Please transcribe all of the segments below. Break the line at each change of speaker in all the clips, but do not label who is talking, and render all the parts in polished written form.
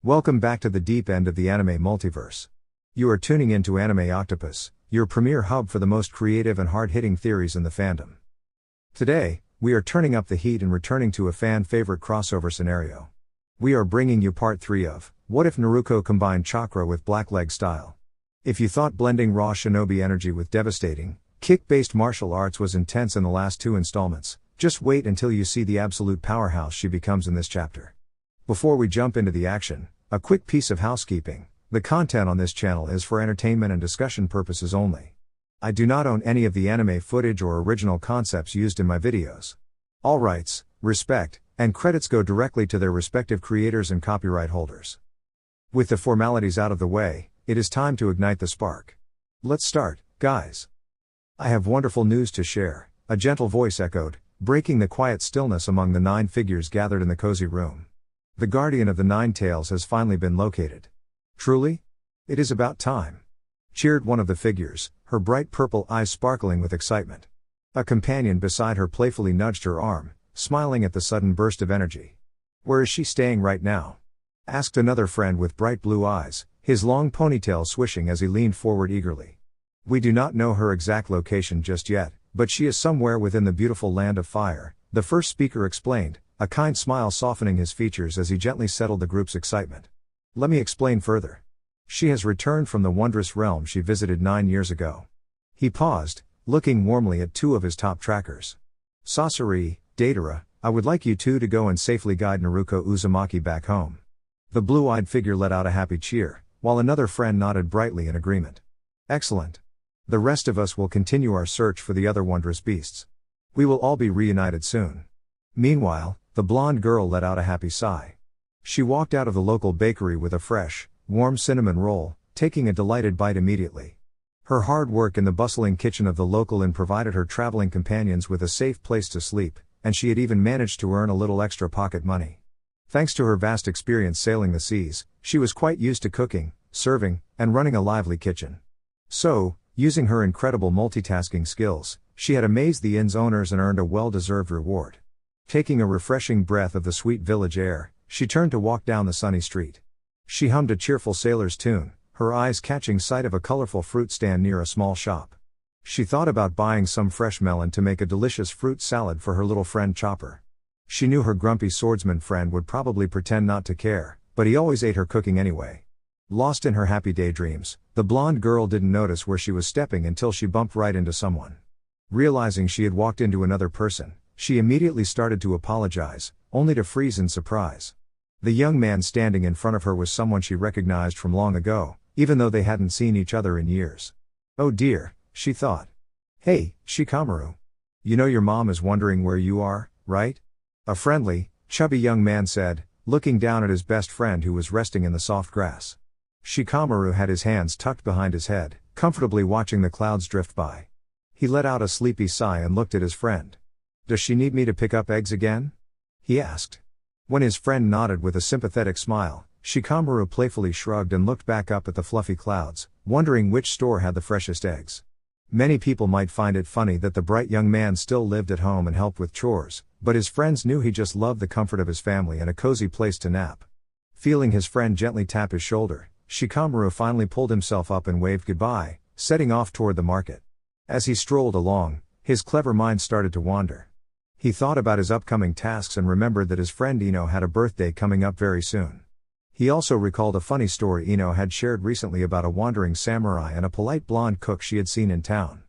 Welcome back to the deep end of the anime multiverse. You are tuning into Anime Octopus, your premier hub for the most creative and hard-hitting theories in the fandom. Today, we are turning up the heat and returning to a fan-favorite crossover scenario. We are bringing you part 3 of, What If Naruko Combined Chakra with Blackleg Style? If you thought blending raw shinobi energy with devastating, kick-based martial arts was intense in the last 2 installments, just wait until you see the absolute powerhouse she becomes in this chapter. Before we jump into the action, a quick piece of housekeeping. The content on this channel is for entertainment and discussion purposes only. I do not own any of the anime footage or original concepts used in my videos. All rights, respect, and credits go directly to their respective creators and copyright holders. With the formalities out of the way, it is time to ignite the spark. Let's start, guys. I have wonderful news to share, a gentle voice echoed, breaking the quiet stillness among the 9 figures gathered in the cozy room. The guardian of the 9 tails has finally been located. Truly? It is about time. Cheered one of the figures, her bright purple eyes sparkling with excitement. A companion beside her playfully nudged her arm, smiling at the sudden burst of energy. Where is she staying right now? Asked another friend with bright blue eyes, his long ponytail swishing as he leaned forward eagerly. We do not know her exact location just yet, but she is somewhere within the beautiful land of fire, the first speaker explained, a kind smile softening his features as he gently settled the group's excitement. Let me explain further. She has returned from the wondrous realm she visited 9 years ago. He paused, looking warmly at 2 of his top trackers. Sasori, Datara, I would like you 2 to go and safely guide Naruko Uzumaki back home. The blue-eyed figure let out a happy cheer, while another friend nodded brightly in agreement. Excellent. The rest of us will continue our search for the other wondrous beasts. We will all be reunited soon. Meanwhile, the blonde girl let out a happy sigh. She walked out of the local bakery with a fresh, warm cinnamon roll, taking a delighted bite immediately. Her hard work in the bustling kitchen of the local inn provided her traveling companions with a safe place to sleep, and she had even managed to earn a little extra pocket money. Thanks to her vast experience sailing the seas, she was quite used to cooking, serving, and running a lively kitchen. So, using her incredible multitasking skills, she had amazed the inn's owners and earned a well-deserved reward. Taking a refreshing breath of the sweet village air, she turned to walk down the sunny street. She hummed a cheerful sailor's tune, her eyes catching sight of a colorful fruit stand near a small shop. She thought about buying some fresh melon to make a delicious fruit salad for her little friend Chopper. She knew her grumpy swordsman friend would probably pretend not to care, but he always ate her cooking anyway. Lost in her happy daydreams, the blonde girl didn't notice where she was stepping until she bumped right into someone. Realizing she had walked into another person, she immediately started to apologize, only to freeze in surprise. The young man standing in front of her was someone she recognized from long ago, even though they hadn't seen each other in years. Oh dear, she thought. Hey, Shikamaru. You know your mom is wondering where you are, right? A friendly, chubby young man said, looking down at his best friend who was resting in the soft grass. Shikamaru had his hands tucked behind his head, comfortably watching the clouds drift by. He let out a sleepy sigh and looked at his friend. Does she need me to pick up eggs again? He asked. When his friend nodded with a sympathetic smile, Shikamaru playfully shrugged and looked back up at the fluffy clouds, wondering which store had the freshest eggs. Many people might find it funny that the bright young man still lived at home and helped with chores, but his friends knew he just loved the comfort of his family and a cozy place to nap. Feeling his friend gently tap his shoulder, Shikamaru finally pulled himself up and waved goodbye, setting off toward the market. As he strolled along, his clever mind started to wander. He thought about his upcoming tasks and remembered that his friend Ino had a birthday coming up very soon. He also recalled a funny story Ino had shared recently about a wandering samurai and a polite blonde cook she had seen in town.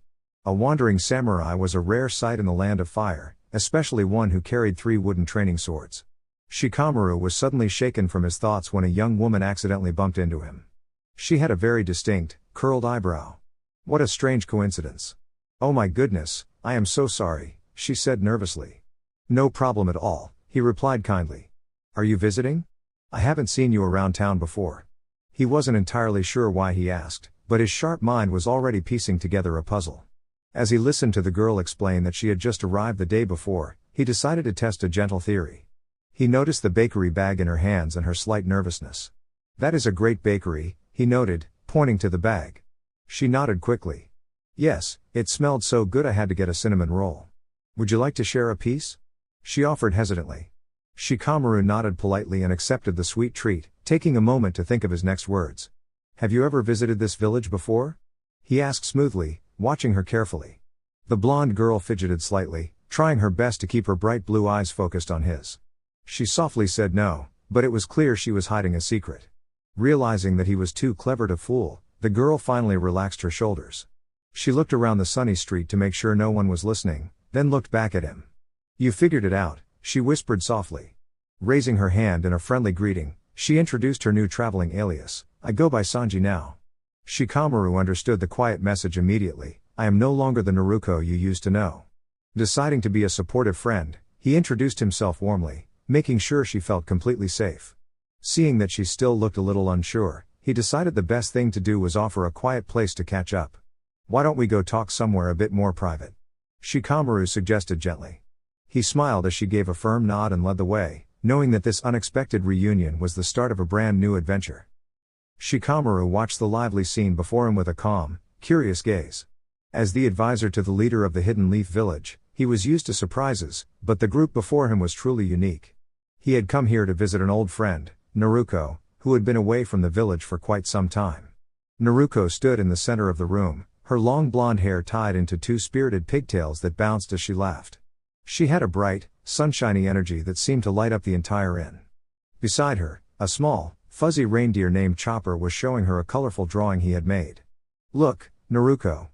A wandering samurai was a rare sight in the land of fire, especially one who carried 3 wooden training swords. Shikamaru was suddenly shaken from his thoughts when a young woman accidentally bumped into him. She had a very distinct, curled eyebrow. What a strange coincidence. Oh my goodness, I am so sorry, she said nervously. No problem at all, he replied kindly. Are you visiting? I haven't seen you around town before. He wasn't entirely sure why he asked, but his sharp mind was already piecing together a puzzle. As he listened to the girl explain that she had just arrived the day before, he decided to test a gentle theory. He noticed the bakery bag in her hands and her slight nervousness. That is a great bakery, he noted, pointing to the bag. She nodded quickly. Yes, it smelled so good I had to get a cinnamon roll. Would you like to share a piece? She offered hesitantly. Shikamaru nodded politely and accepted the sweet treat, taking a moment to think of his next words. Have you ever visited this village before? He asked smoothly, watching her carefully. The blonde girl fidgeted slightly, trying her best to keep her bright blue eyes focused on his. She softly said no, but it was clear she was hiding a secret. Realizing that he was too clever to fool, the girl finally relaxed her shoulders. She looked around the sunny street to make sure no one was listening, then looked back at him. You figured it out, she whispered softly. Raising her hand in a friendly greeting, she introduced her new traveling alias. I go by Sanji now. Shikamaru understood the quiet message immediately. I am no longer the Naruko you used to know. Deciding to be a supportive friend, he introduced himself warmly, making sure she felt completely safe. Seeing that she still looked a little unsure, he decided the best thing to do was offer a quiet place to catch up. Why don't we go talk somewhere a bit more private? Shikamaru suggested gently. He smiled as she gave a firm nod and led the way, knowing that this unexpected reunion was the start of a brand new adventure. Shikamaru watched the lively scene before him with a calm, curious gaze. As the advisor to the leader of the Hidden Leaf Village, he was used to surprises, but the group before him was truly unique. He had come here to visit an old friend, Naruko, who had been away from the village for quite some time. Naruko stood in the center of the room, her long blonde hair tied into two spirited pigtails that bounced as she laughed. She had a bright, sunshiny energy that seemed to light up the entire inn. Beside her, a small, fuzzy reindeer named Chopper was showing her a colorful drawing he had made. Look, Naruko.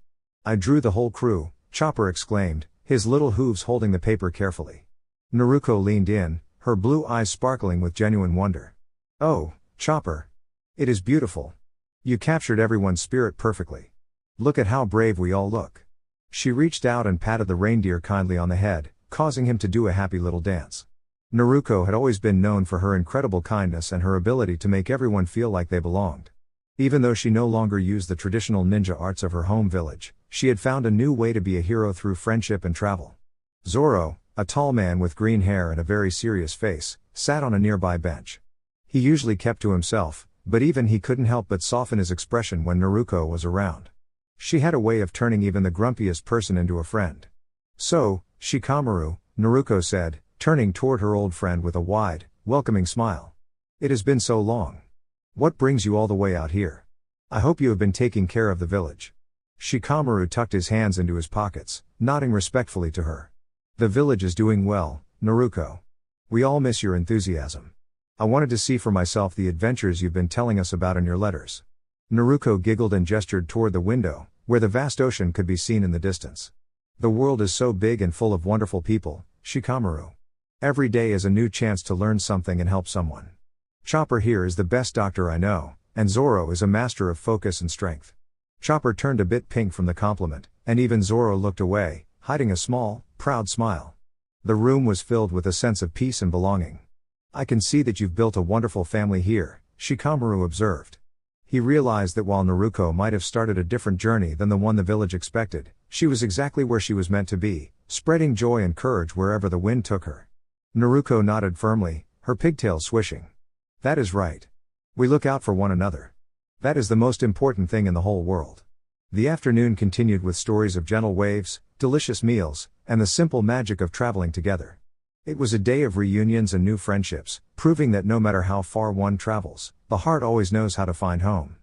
I drew the whole crew, Chopper exclaimed, his little hooves holding the paper carefully. Naruko leaned in, her blue eyes sparkling with genuine wonder. Oh, Chopper. It is beautiful. You captured everyone's spirit perfectly. Look at how brave we all look. She reached out and patted the reindeer kindly on the head, causing him to do a happy little dance. Naruko had always been known for her incredible kindness and her ability to make everyone feel like they belonged. Even though she no longer used the traditional ninja arts of her home village, she had found a new way to be a hero through friendship and travel. Zoro, a tall man with green hair and a very serious face, sat on a nearby bench. He usually kept to himself, but even he couldn't help but soften his expression when Naruko was around. She had a way of turning even the grumpiest person into a friend. So, Shikamaru, Naruko said, turning toward her old friend with a wide, welcoming smile. It has been so long. What brings you all the way out here? I hope you have been taking care of the village. Shikamaru tucked his hands into his pockets, nodding respectfully to her. The village is doing well, Naruko. We all miss your enthusiasm. I wanted to see for myself the adventures you've been telling us about in your letters. Naruko giggled and gestured toward the window, where the vast ocean could be seen in the distance. The world is so big and full of wonderful people, Shikamaru. Every day is a new chance to learn something and help someone. Chopper here is the best doctor I know, and Zoro is a master of focus and strength. Chopper turned a bit pink from the compliment, and even Zoro looked away, hiding a small, proud smile. The room was filled with a sense of peace and belonging. I can see that you've built a wonderful family here, Shikamaru observed. He realized that while Naruko might have started a different journey than the one the village expected, she was exactly where she was meant to be, spreading joy and courage wherever the wind took her. Naruko nodded firmly, her pigtails swishing. That is right. We look out for one another. That is the most important thing in the whole world. The afternoon continued with stories of gentle waves, delicious meals, and the simple magic of traveling together. It was a day of reunions and new friendships, proving that no matter how far one travels, the heart always knows how to find home.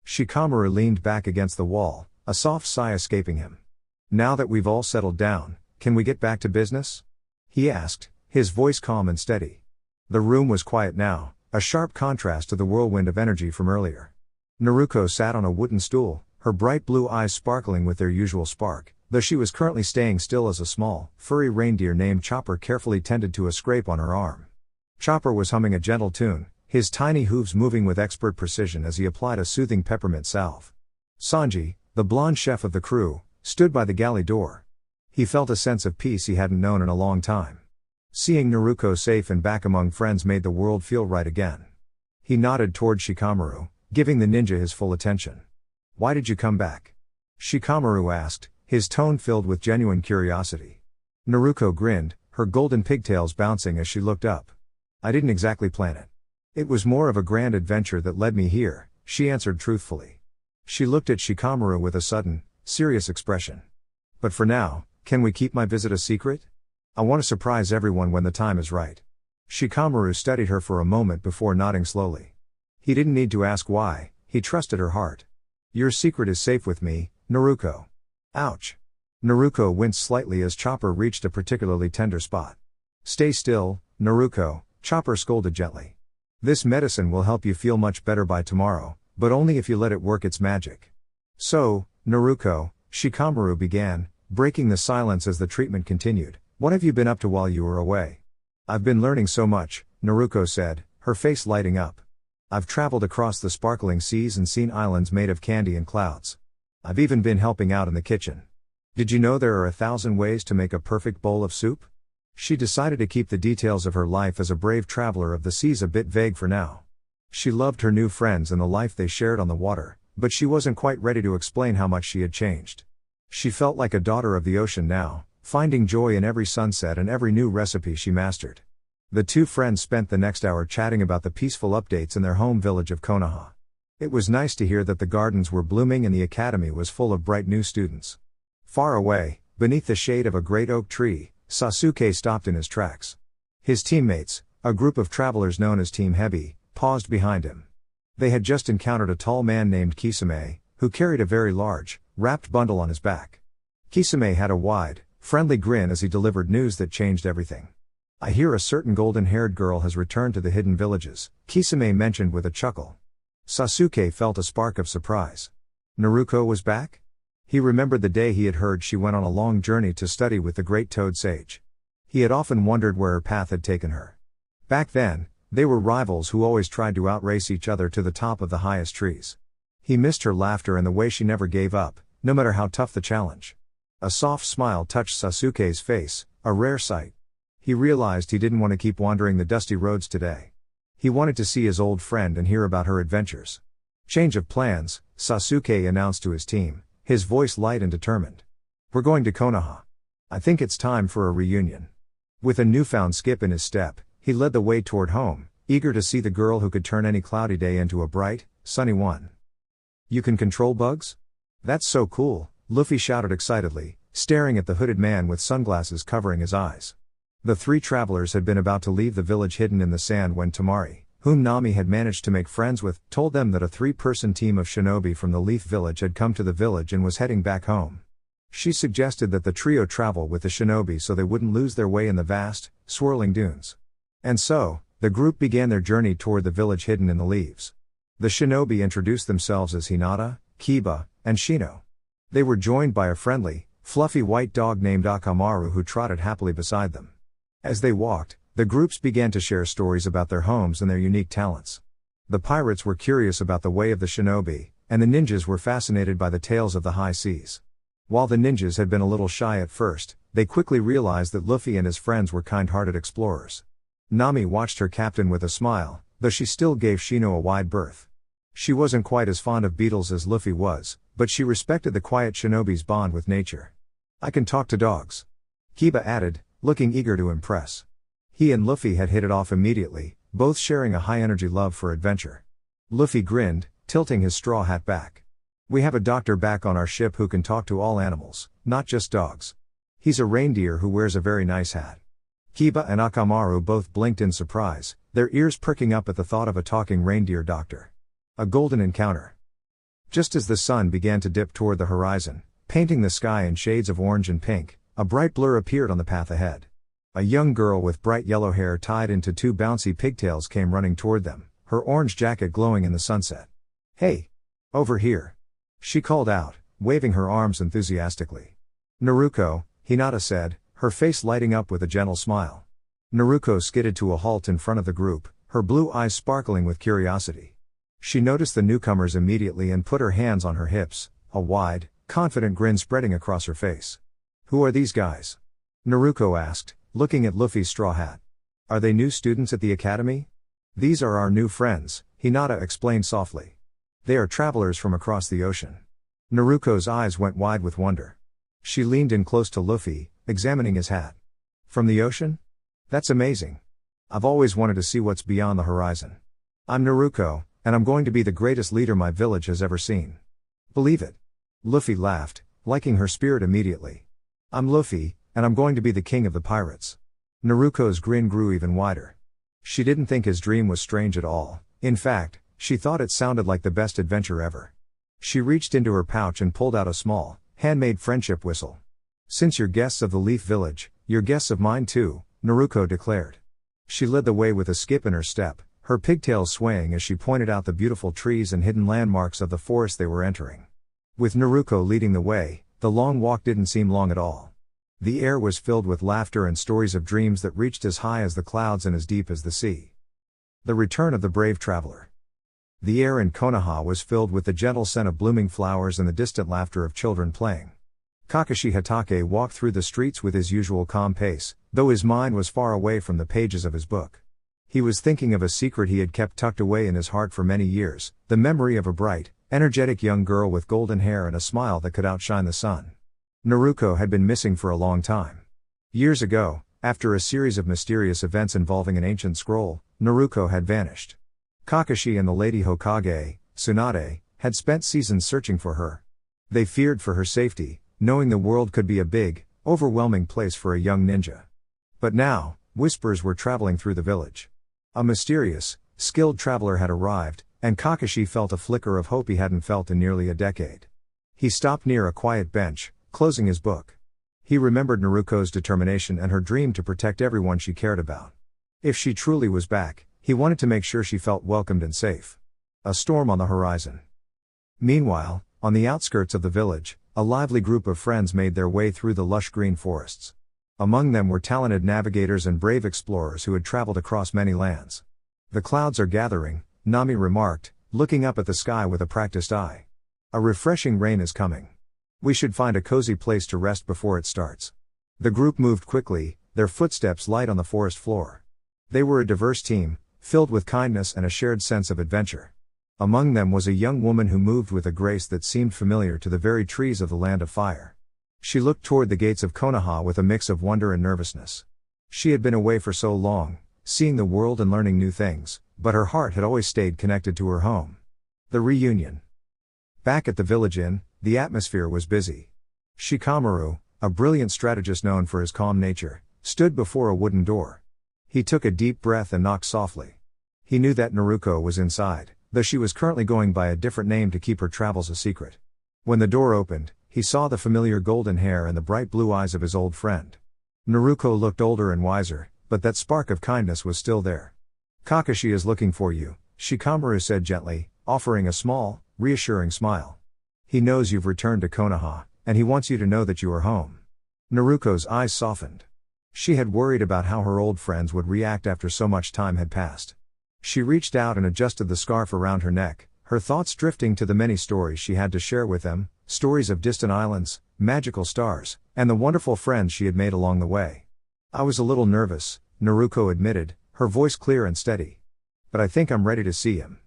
Shikamaru leaned back against the wall, a soft sigh escaping him. Now that we've all settled down, can we get back to business? He asked, his voice calm and steady. The room was quiet now, a sharp contrast to the whirlwind of energy from earlier. Naruko sat on a wooden stool, her bright blue eyes sparkling with their usual spark, though she was currently staying still as a small, furry reindeer named Chopper carefully tended to a scrape on her arm. Chopper was humming a gentle tune, his tiny hooves moving with expert precision as he applied a soothing peppermint salve. Sanji, the blonde chef of the crew, stood by the galley door. He felt a sense of peace he hadn't known in a long time. Seeing Naruko safe and back among friends made the world feel right again. He nodded toward Shikamaru, giving the ninja his full attention. Why did you come back? Shikamaru asked, his tone filled with genuine curiosity. Naruko grinned, her golden pigtails bouncing as she looked up. I didn't exactly plan it. It was more of a grand adventure that led me here, she answered truthfully. She looked at Shikamaru with a sudden, serious expression. But for now, can we keep my visit a secret? I want to surprise everyone when the time is right. Shikamaru studied her for a moment before nodding slowly. He didn't need to ask why, he trusted her heart. Your secret is safe with me, Naruko. Ouch. Naruko winced slightly as Chopper reached a particularly tender spot. Stay still, Naruko, Chopper scolded gently. This medicine will help you feel much better by tomorrow, but only if you let it work its magic. So, Naruko, Shikamaru began, breaking the silence as the treatment continued. What have you been up to while you were away? I've been learning so much, Naruko said, her face lighting up. I've traveled across the sparkling seas and seen islands made of candy and clouds. I've even been helping out in the kitchen. Did you know there are 1,000 ways to make a perfect bowl of soup? She decided to keep the details of her life as a brave traveler of the seas a bit vague for now. She loved her new friends and the life they shared on the water, but she wasn't quite ready to explain how much she had changed. She felt like a daughter of the ocean now, finding joy in every sunset and every new recipe she mastered. The two friends spent the next hour chatting about the peaceful updates in their home village of Konoha. It was nice to hear that the gardens were blooming and the academy was full of bright new students. Far away, beneath the shade of a great oak tree, Sasuke stopped in his tracks. His teammates, a group of travelers known as Team Hebi, paused behind him. They had just encountered a tall man named Kisame, who carried a very large, wrapped bundle on his back. Kisame had a wide, friendly grin as he delivered news that changed everything. I hear a certain golden-haired girl has returned to the hidden villages, Kisame mentioned with a chuckle. Sasuke felt a spark of surprise. Naruko was back? He remembered the day he had heard she went on a long journey to study with the great Toad Sage. He had often wondered where her path had taken her. Back then, they were rivals who always tried to outrace each other to the top of the highest trees. He missed her laughter and the way she never gave up, no matter how tough the challenge. A soft smile touched Sasuke's face, a rare sight. He realized he didn't want to keep wandering the dusty roads today. He wanted to see his old friend and hear about her adventures. Change of plans, Sasuke announced to his team, his voice light and determined. We're going to Konoha. I think it's time for a reunion. With a newfound skip in his step, he led the way toward home, eager to see the girl who could turn any cloudy day into a bright, sunny one. You can control bugs? That's so cool, Luffy shouted excitedly, staring at the hooded man with sunglasses covering his eyes. The three travelers had been about to leave the village hidden in the sand when Tamari, whom Nami had managed to make friends with, told them that a 3-person team of shinobi from the Leaf Village had come to the village and was heading back home. She suggested that the trio travel with the shinobi so they wouldn't lose their way in the vast, swirling dunes. And so, the group began their journey toward the village hidden in the leaves. The shinobi introduced themselves as Hinata, Kiba, and Shino. They were joined by a friendly, fluffy white dog named Akamaru who trotted happily beside them. As they walked, the groups began to share stories about their homes and their unique talents. The pirates were curious about the way of the shinobi, and the ninjas were fascinated by the tales of the high seas. While the ninjas had been a little shy at first, they quickly realized that Luffy and his friends were kind-hearted explorers. Nami watched her captain with a smile, though she still gave Shino a wide berth. She wasn't quite as fond of beetles as Luffy was, but she respected the quiet shinobi's bond with nature. I can talk to dogs. Kiba added, looking eager to impress. He and Luffy had hit it off immediately, both sharing a high-energy love for adventure. Luffy grinned, tilting his straw hat back. We have a doctor back on our ship who can talk to all animals, not just dogs. He's a reindeer who wears a very nice hat. Kiba and Akamaru both blinked in surprise, their ears perking up at the thought of a talking reindeer doctor. A golden encounter. Just as the sun began to dip toward the horizon, painting the sky in shades of orange and pink, a bright blur appeared on the path ahead. A young girl with bright yellow hair tied into 2 bouncy pigtails came running toward them, her orange jacket glowing in the sunset. Hey! Over here! She called out, waving her arms enthusiastically. Naruko, Hinata said, her face lighting up with a gentle smile. Naruko skidded to a halt in front of the group, her blue eyes sparkling with curiosity. She noticed the newcomers immediately and put her hands on her hips, a wide, confident grin spreading across her face. Who are these guys? Naruko asked, looking at Luffy's straw hat. Are they new students at the academy? These are our new friends, Hinata explained softly. They are travelers from across the ocean. Naruko's eyes went wide with wonder. She leaned in close to Luffy, examining his hat. From the ocean? That's amazing. I've always wanted to see what's beyond the horizon. I'm Naruko, and I'm going to be the greatest leader my village has ever seen. Believe it. Luffy laughed, liking her spirit immediately. I'm Luffy, and I'm going to be the king of the pirates. Naruko's grin grew even wider. She didn't think his dream was strange at all. In fact, she thought it sounded like the best adventure ever. She reached into her pouch and pulled out a small, handmade friendship whistle. "Since you're guests of the Leaf Village, you're guests of mine too," Naruko declared. She led the way with a skip in her step, her pigtails swaying as she pointed out the beautiful trees and hidden landmarks of the forest they were entering. With Naruko leading the way, the long walk didn't seem long at all. The air was filled with laughter and stories of dreams that reached as high as the clouds and as deep as the sea. The return of the brave traveler. The air in Konoha was filled with the gentle scent of blooming flowers and the distant laughter of children playing. Kakashi Hatake walked through the streets with his usual calm pace, though his mind was far away from the pages of his book. He was thinking of a secret he had kept tucked away in his heart for many years, the memory of a bright, energetic young girl with golden hair and a smile that could outshine the sun. Naruko had been missing for a long time. Years ago, after a series of mysterious events involving an ancient scroll, Naruko had vanished. Kakashi and the Lady Hokage, Tsunade, had spent seasons searching for her. They feared for her safety, knowing the world could be a big, overwhelming place for a young ninja. But now, whispers were traveling through the village. A mysterious, skilled traveler had arrived, and Kakashi felt a flicker of hope he hadn't felt in nearly a decade. He stopped near a quiet bench, closing his book. He remembered Naruko's determination and her dream to protect everyone she cared about. If she truly was back, he wanted to make sure she felt welcomed and safe. A storm on the horizon. Meanwhile, on the outskirts of the village, a lively group of friends made their way through the lush green forests. Among them were talented navigators and brave explorers who had traveled across many lands. "The clouds are gathering," Nami remarked, looking up at the sky with a practiced eye. "A refreshing rain is coming. We should find a cozy place to rest before it starts." The group moved quickly, their footsteps light on the forest floor. They were a diverse team, filled with kindness and a shared sense of adventure. Among them was a young woman who moved with a grace that seemed familiar to the very trees of the Land of Fire. She looked toward the gates of Konoha with a mix of wonder and nervousness. She had been away for so long, seeing the world and learning new things, but her heart had always stayed connected to her home. The reunion. Back at the village inn, the atmosphere was busy. Shikamaru, a brilliant strategist known for his calm nature, stood before a wooden door. He took a deep breath and knocked softly. He knew that Naruko was inside, though she was currently going by a different name to keep her travels a secret. When the door opened, he saw the familiar golden hair and the bright blue eyes of his old friend. Naruko looked older and wiser, but that spark of kindness was still there. "Kakashi is looking for you," Shikamaru said gently, offering a small, reassuring smile. "He knows you've returned to Konoha, and he wants you to know that you are home." Naruko's eyes softened. She had worried about how her old friends would react after so much time had passed. She reached out and adjusted the scarf around her neck, her thoughts drifting to the many stories she had to share with them, stories of distant islands, magical stars, and the wonderful friends she had made along the way. "I was a little nervous," Naruko admitted, her voice clear and steady. "But I think I'm ready to see him."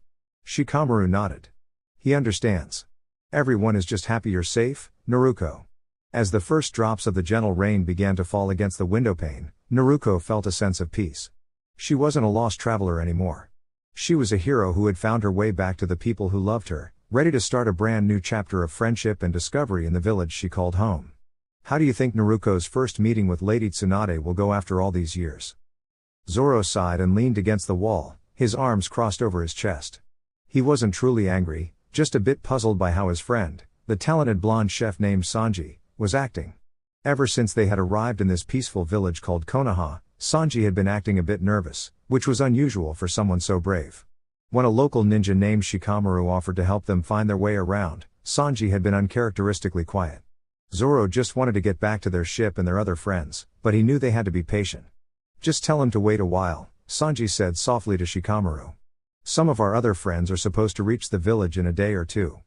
Shikamaru nodded. "He understands. Everyone is just happy you're safe, Naruko." As the first drops of the gentle rain began to fall against the windowpane, Naruko felt a sense of peace. She wasn't a lost traveler anymore. She was a hero who had found her way back to the people who loved her, ready to start a brand new chapter of friendship and discovery in the village she called home. How do you think Naruko's first meeting with Lady Tsunade will go after all these years? Zoro sighed and leaned against the wall, his arms crossed over his chest. He wasn't truly angry, just a bit puzzled by how his friend, the talented blonde chef named Sanji, was acting. Ever since they had arrived in this peaceful village called Konoha, Sanji had been acting a bit nervous, which was unusual for someone so brave. When a local ninja named Shikamaru offered to help them find their way around, Sanji had been uncharacteristically quiet. Zoro just wanted to get back to their ship and their other friends, but he knew they had to be patient. "Just tell him to wait a while," Sanji said softly to Shikamaru. "Some of our other friends are supposed to reach the village in a day or two."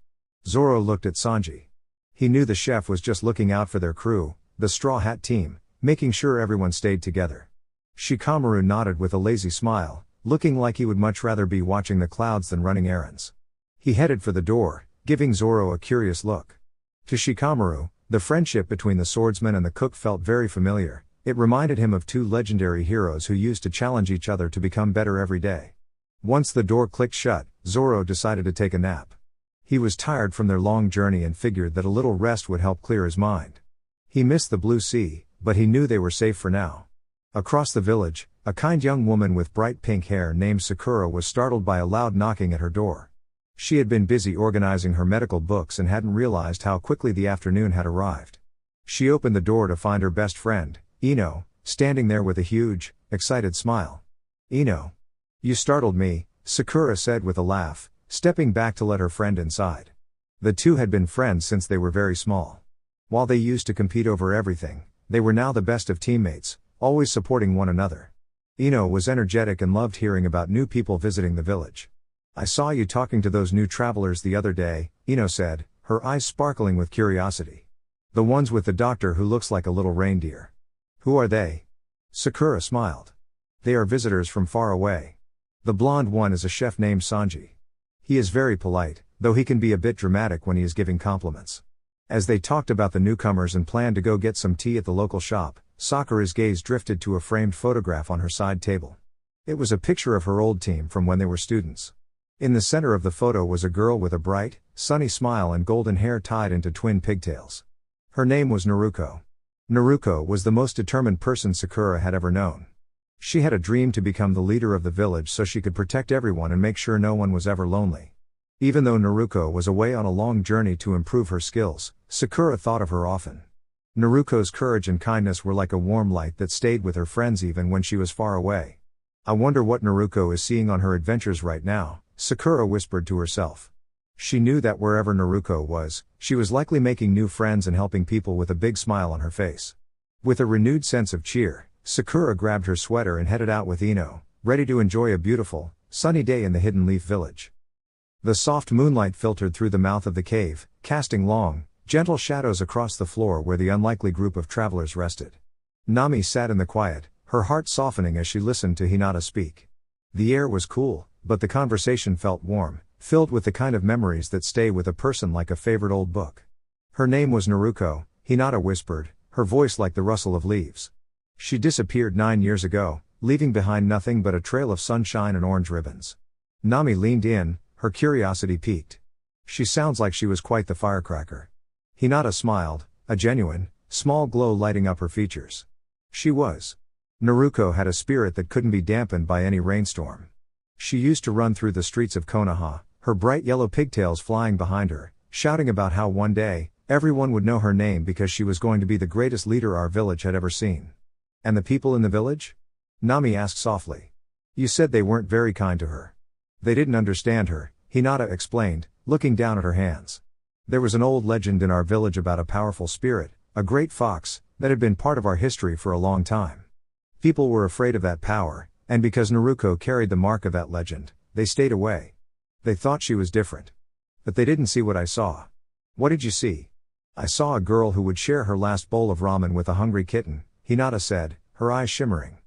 Zoro looked at Sanji. He knew the chef was just looking out for their crew, the Straw Hat team, making sure everyone stayed together. Shikamaru nodded with a lazy smile, looking like he would much rather be watching the clouds than running errands. He headed for the door, giving Zoro a curious look. To Shikamaru, the friendship between the swordsman and the cook felt very familiar. It reminded him of two legendary heroes who used to challenge each other to become better every day. Once the door clicked shut, Zoro decided to take a nap. He was tired from their long journey and figured that a little rest would help clear his mind. He missed the blue sea, but he knew they were safe for now. Across the village, A kind young woman with bright pink hair named Sakura was startled by a loud knocking at her door. She had been busy organizing her medical books and hadn't realized how quickly the afternoon had arrived. She opened the door to find her best friend, Ino, standing there with a huge, excited smile. "Ino. You startled me," Sakura said with a laugh, stepping back to let her friend inside. The two had been friends since they were very small. While they used to compete over everything, they were now the best of teammates, always supporting one another. Ino was energetic and loved hearing about new people visiting the village. "I saw you talking to those new travelers the other day," Ino said, her eyes sparkling with curiosity. "The ones with the doctor who looks like a little reindeer. Who are they?" Sakura smiled. "They are visitors from far away. The blonde one is a chef named Sanji. He is very polite, though he can be a bit dramatic when he is giving compliments." As they talked about the newcomers and planned to go get some tea at the local shop, Sakura's gaze drifted to a framed photograph on her side table. It was a picture of her old team from when they were students. In the center of the photo was a girl with a bright, sunny smile and golden hair tied into twin pigtails. Her name was Naruko. Naruko was the most determined person Sakura had ever known. She had a dream to become the leader of the village so she could protect everyone and make sure no one was ever lonely. Even though Naruko was away on a long journey to improve her skills, Sakura thought of her often. Naruko's courage and kindness were like a warm light that stayed with her friends even when she was far away. "I wonder what Naruko is seeing on her adventures right now," Sakura whispered to herself. She knew that wherever Naruko was, she was likely making new friends and helping people with a big smile on her face. With a renewed sense of cheer, Sakura grabbed her sweater and headed out with Ino, ready to enjoy a beautiful, sunny day in the Hidden Leaf Village. The soft moonlight filtered through the mouth of the cave, casting long, gentle shadows across the floor where the unlikely group of travelers rested. Nami sat in the quiet, her heart softening as she listened to Hinata speak. The air was cool, but the conversation felt warm, filled with the kind of memories that stay with a person like a favorite old book. "Her name was Naruko," Hinata whispered, her voice like the rustle of leaves. "She disappeared 9 years ago, leaving behind nothing but a trail of sunshine and orange ribbons." Nami leaned in, her curiosity piqued. "She sounds like she was quite the firecracker." Hinata smiled, a genuine, small glow lighting up her features. She was. Naruko had a spirit that couldn't be dampened by any rainstorm. She used to run through the streets of Konoha, her bright yellow pigtails flying behind her, shouting about how one day, everyone would know her name because she was going to be the greatest leader our village had ever seen. "And the people in the village?" Nami asked softly. "You said they weren't very kind to her." "They didn't understand her," Hinata explained, looking down at her hands. "There was an old legend in our village about a powerful spirit, a great fox, that had been part of our history for a long time. People were afraid of that power, and because Naruko carried the mark of that legend, they stayed away. They thought she was different. But they didn't see what I saw." "What did you see?" "I saw a girl who would share her last bowl of ramen with a hungry kitten," Hinata said, her eyes shimmering.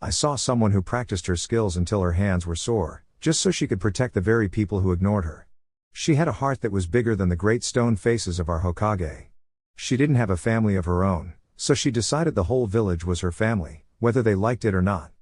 "I saw someone who practiced her skills until her hands were sore, just so she could protect the very people who ignored her. She had a heart that was bigger than the great stone faces of our Hokage. She didn't have a family of her own, so she decided the whole village was her family, whether they liked it or not."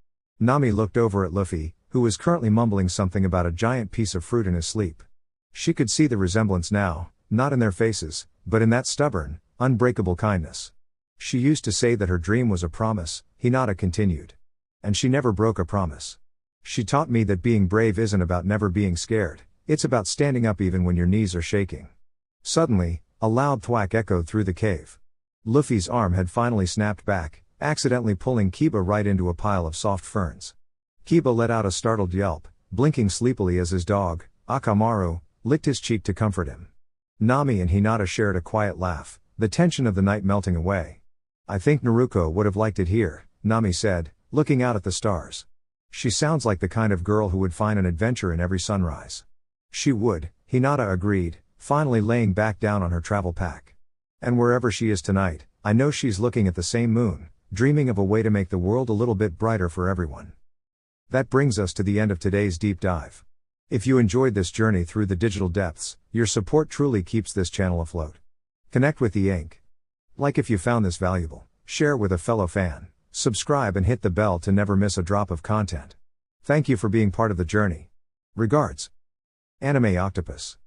Nami looked over at Luffy, who was currently mumbling something about a giant piece of fruit in his sleep. She could see the resemblance now, not in their faces, but in that stubborn, unbreakable kindness. "She used to say that her dream was a promise," Hinata continued. "And she never broke a promise. She taught me that being brave isn't about never being scared, it's about standing up even when your knees are shaking." Suddenly, a loud thwack echoed through the cave. Luffy's arm had finally snapped back, accidentally pulling Kiba right into a pile of soft ferns. Kiba let out a startled yelp, blinking sleepily as his dog, Akamaru, licked his cheek to comfort him. Nami and Hinata shared a quiet laugh, the tension of the night melting away. "I think Naruko would have liked it here," Nami said, looking out at the stars. "She sounds like the kind of girl who would find an adventure in every sunrise." "She would," Hinata agreed, finally laying back down on her travel pack. "And wherever she is tonight, I know she's looking at the same moon, dreaming of a way to make the world a little bit brighter for everyone." That brings us to the end of today's deep dive. If you enjoyed this journey through the digital depths, your support truly keeps this channel afloat. Connect with the ink. Like if you found this valuable, share with a fellow fan, subscribe and hit the bell to never miss a drop of content. Thank you for being part of the journey. Regards. Anime Octopus.